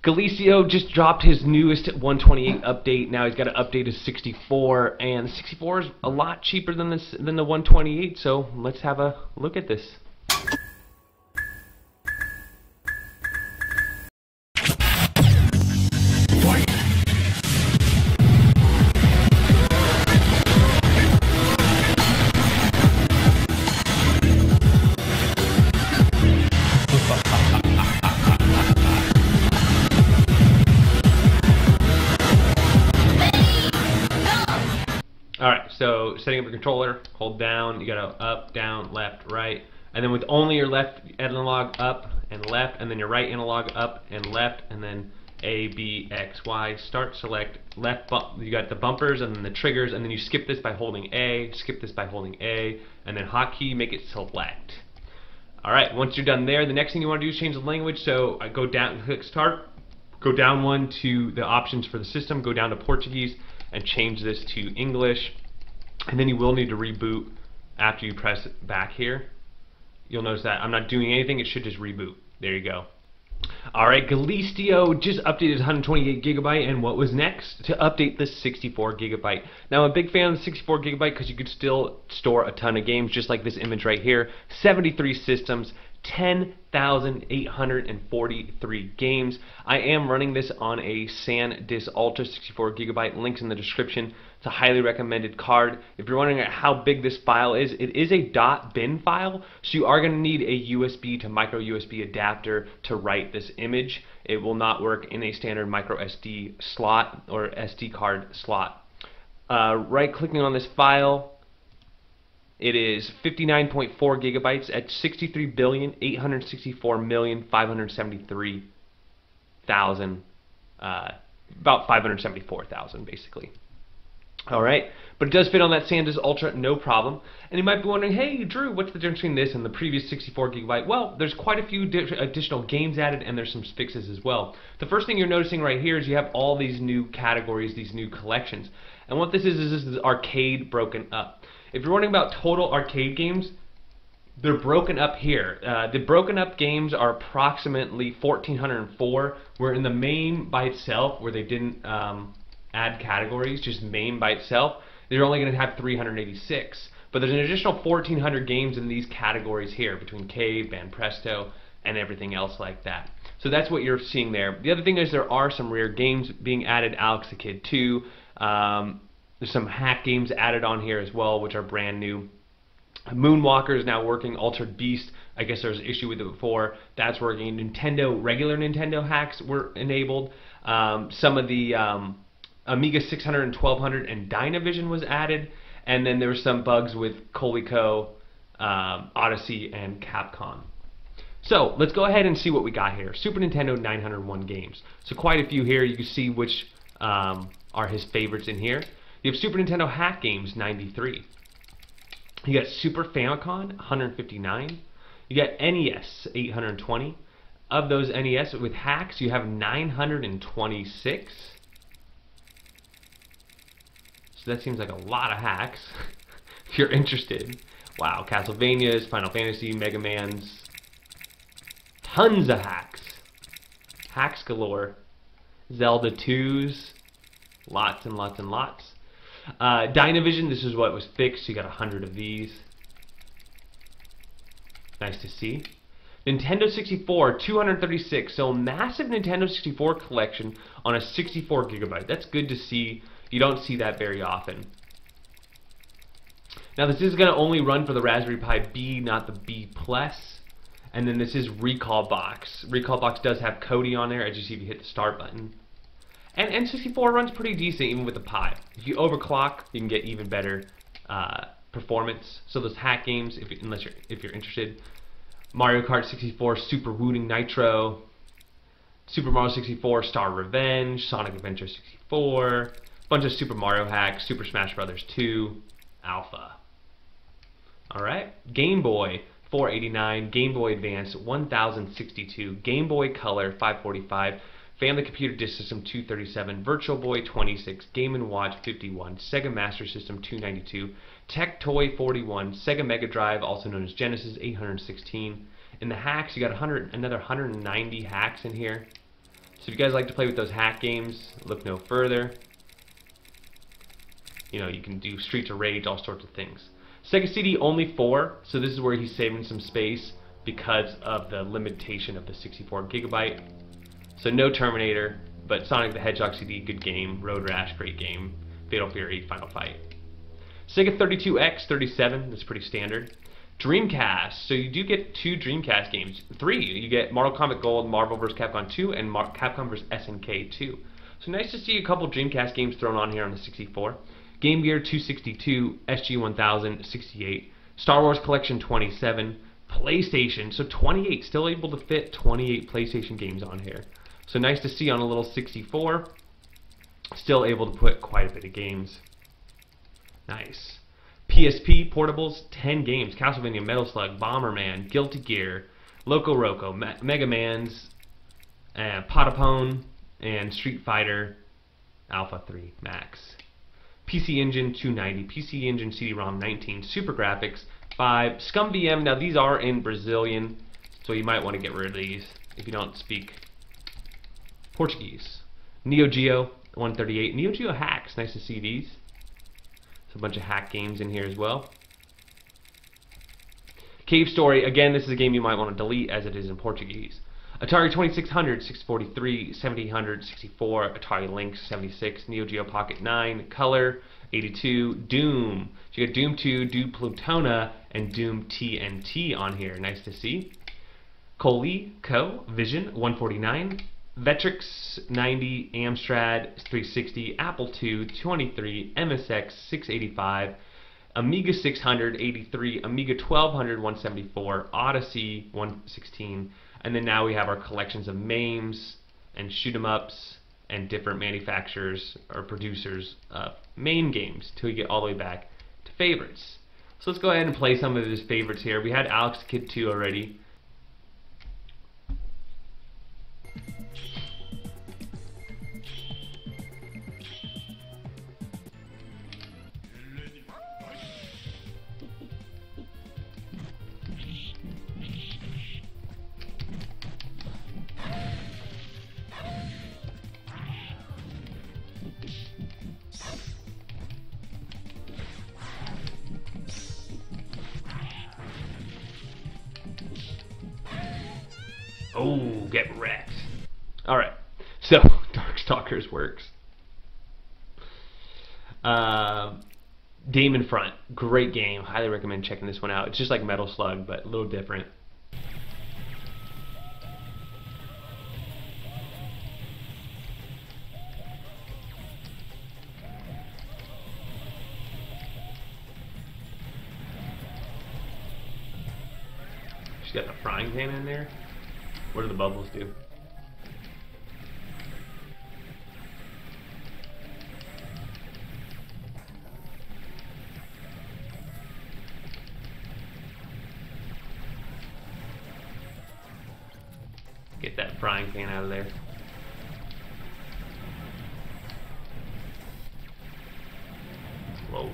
Galicio just dropped his newest 128 update. Now he's got to update his 64, and the 64 is a lot cheaper than the 128. So let's have a look at this. Alright, so setting up your controller, hold down, you gotta up, down, left, right, and then with only your left analog up and left, and then your right analog up and left, and then A, B, X, Y, start, select, left bump, you got the bumpers and then the triggers, and then you skip this by holding A, skip this by holding A, and then hotkey, make it select. Alright, once you're done there, the next thing you want to do is change the language, so I go down, click start, go down one to the options for the system, go down to Portuguese, and change this to English, and then you will need to reboot after you press back here. You'll notice that I'm not doing anything, it should just reboot. There you go. Alright, Galicio just updated 128 gigabyte, and what was next? To update the 64 gigabyte. Now I'm a big fan of the 64 gigabyte because you could still store a ton of games, just like this image right here. 73 systems, 10,843 games. I am running this on a SanDisk Ultra 64 gigabyte. Links in the description. It's a highly recommended card. If you're wondering how big this file is, it is a .bin file, so you are going to need a USB to micro USB adapter to write this image. It will not work in a standard micro SD slot or SD card slot. Right clicking on this file, it is 59.4 gigabytes at 63,864,573,000, about 574,000 basically. Alright, but it does fit on that SanDisk Ultra, no problem. And you might be wondering, hey Drew, what's the difference between this and the previous 64 gigabyte? Well, there's quite a few additional games added, and there's some fixes as well. The first thing you're noticing right here is you have all these new categories, these new collections. And what this is arcade broken up. If you're wondering about total arcade games, they're broken up here. The broken up games are approximately 1,404, where in the MAME by itself, where they didn't add categories, just MAME by itself, they're only going to have 386. But there's an additional 1,400 games in these categories here, between Cave, Banpresto, and everything else like that. So that's what you're seeing there. The other thing is there are some rare games being added, Alex the Kid 2, there's some hack games added on here as well, which are brand new. Moonwalker is now working. Altered Beast, I guess there was an issue with it before. That's working. Regular Nintendo hacks were enabled. Some of the Amiga 600 and 1200 and Dynavision was added. And then there were some bugs with Coleco, Odyssey, and Capcom. So let's go ahead and see what we got here. Super Nintendo 901 games. So quite a few here. You can see which are his favorites in here. You have Super Nintendo hack games, 93. You got Super Famicom, 159. You got NES, 820. Of those NES with hacks, you have 926. So that seems like a lot of hacks, if you're interested. Wow, Castlevanias, Final Fantasy, Mega Mans. Tons of hacks. Hacks galore. Zelda 2s. Lots and lots and lots. Dynavision, this is what was fixed. You got 100 of these. Nice to see. Nintendo 64, 236. So a massive Nintendo 64 collection on a 64 gigabyte. That's good to see. You don't see that very often. Now this is going to only run for the Raspberry Pi B, not the B+. And then this is Recalbox. Recalbox does have Kodi on there, as you see if you hit the start button. And N64 runs pretty decent even with the Pi. If you overclock, you can get even better performance. So those hack games, if you're interested, Mario Kart 64, Super Wooting Nitro, Super Mario 64, Star Revenge, Sonic Adventure 64, bunch of Super Mario hacks, Super Smash Bros. 2, Alpha. Alright, Game Boy 489, Game Boy Advance 1062, Game Boy Color 545, Family Computer Disk System 237, Virtual Boy 26, Game & Watch 51, Sega Master System 292, Tech Toy 41, Sega Mega Drive, also known as Genesis 816. In the hacks, you got another 190 hacks in here. So if you guys like to play with those hack games, look no further. You know, you can do Streets of Rage, all sorts of things. Sega CD only 4, so this is where he's saving some space because of the limitation of the 64 gigabyte. So no Terminator, but Sonic the Hedgehog CD, good game. Road Rash, great game. Fatal Fury, Final Fight. Sega 32X, 37, that's pretty standard. Dreamcast, so you do get 2 Dreamcast games. 3, you get Mortal Kombat Gold, Marvel vs. Capcom 2, and Capcom vs. SNK 2. So nice to see a couple Dreamcast games thrown on here on the 64. Game Gear 262, SG 1000, 68. Star Wars Collection 27. PlayStation, so 28, still able to fit 28 PlayStation games on here. So nice to see on a little 64, still able to put quite a bit of games. Nice. PSP portables, 10 games. Castlevania, Metal Slug, Bomberman, Guilty Gear, Loco Roco, Mega Man's, Potapone, and Street Fighter Alpha 3 Max. PC Engine 290, PC Engine CD-ROM 19, Super Graphics 5, Scum VM. Now these are in Brazilian, so you might want to get rid of these if you don't speak Portuguese. Neo Geo 138, Neo Geo hacks. Nice to see these. There's a bunch of hack games in here as well. Cave Story, again, this is a game you might want to delete as it is in Portuguese. Atari 2600, 643, 1700, 64, Atari Lynx 76, Neo Geo Pocket 9, Color 82, Doom. So you got Doom 2, Doom Plutona, and Doom TNT on here. Nice to see. Coleco Vision 149, Vectrex 90, Amstrad 360, Apple II 23, MSX 685, Amiga 600 83, Amiga 1200 174, Odyssey 116, and then now we have our collections of MAMEs and shoot 'em ups and different manufacturers or producers of MAME games till we get all the way back to favorites. So let's go ahead and play some of his favorites here. We had Alex Kidd 2 already. Oh, get wrecked. Alright, so Darkstalkers works. Damon Front, great game. Highly recommend checking this one out. It's just like Metal Slug, but a little different. She's got the frying pan in there. What do the bubbles do? Get that frying pan out of there. Whoa.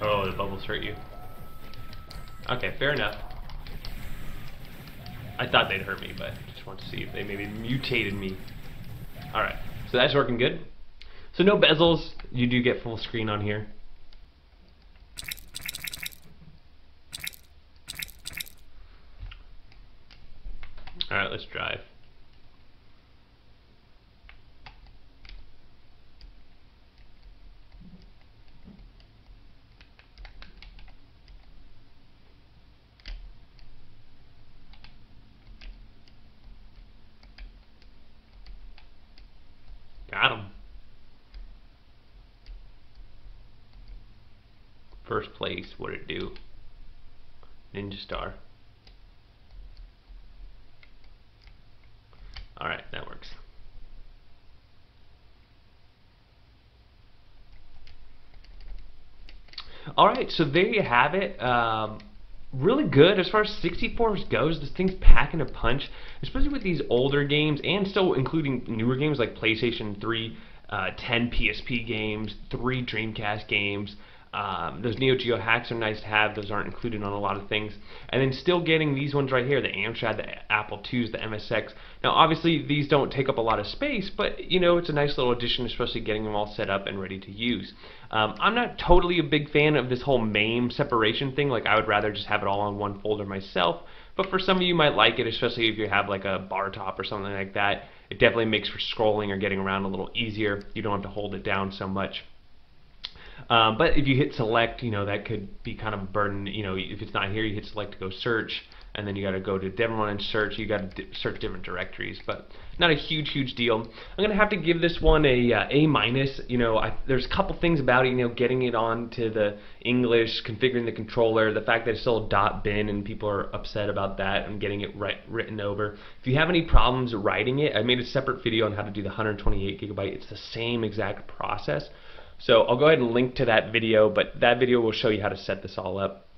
Oh, the bubbles hurt you. Okay, fair enough. I thought they'd hurt me, but just want to see if they maybe mutated me. Alright, so that's working good. So no bezels, you do get full screen on here. Alright, let's drive. Got him. First place, what'd it do? Ninja Star. Alright, that works. Alright, so there you have it. really good as far as 64s goes. This thing's packing a punch, especially with these older games and still including newer games like PlayStation 3, 10 PSP games, 3 Dreamcast games. Those Neo Geo hacks are nice to have. Those aren't included on a lot of things. And then still getting these ones right here, the Amstrad, the Apple IIs, the MSX. Now, obviously, these don't take up a lot of space, but, you know, it's a nice little addition, especially getting them all set up and ready to use. I'm not totally a big fan of this whole MAME separation thing. Like, I would rather just have it all on one folder myself. But for some of you might like it, especially if you have like a bar top or something like that. It definitely makes for scrolling or getting around a little easier. You don't have to hold it down so much. But if you hit select, you know, that could be kind of a burden. You know, if it's not here, you hit select to go search, and then you got to go to different one and search. You got to search different directories, but not a huge deal. I'm gonna have to give this one a A-. You know, there's a couple things about it. You know, getting it onto the English, configuring the controller, the fact that it's still .bin and people are upset about that and getting it written over. If you have any problems writing it, I made a separate video on how to do the 128 gigabyte. It's the same exact process. So I'll go ahead and link to that video, but that video will show you how to set this all up.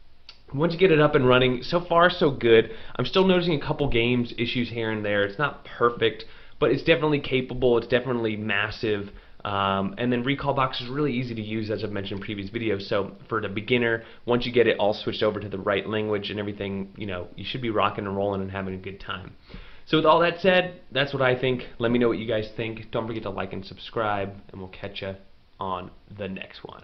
Once you get it up and running, so far so good. I'm still noticing a couple games issues here and there. It's not perfect, but it's definitely capable. It's definitely massive. And then Recalbox is really easy to use, as I've mentioned in previous videos. So for the beginner, once you get it all switched over to the right language and everything, you know, you should be rocking and rolling and having a good time. So with all that said, that's what I think. Let me know what you guys think. Don't forget to like and subscribe, and we'll catch you on the next one.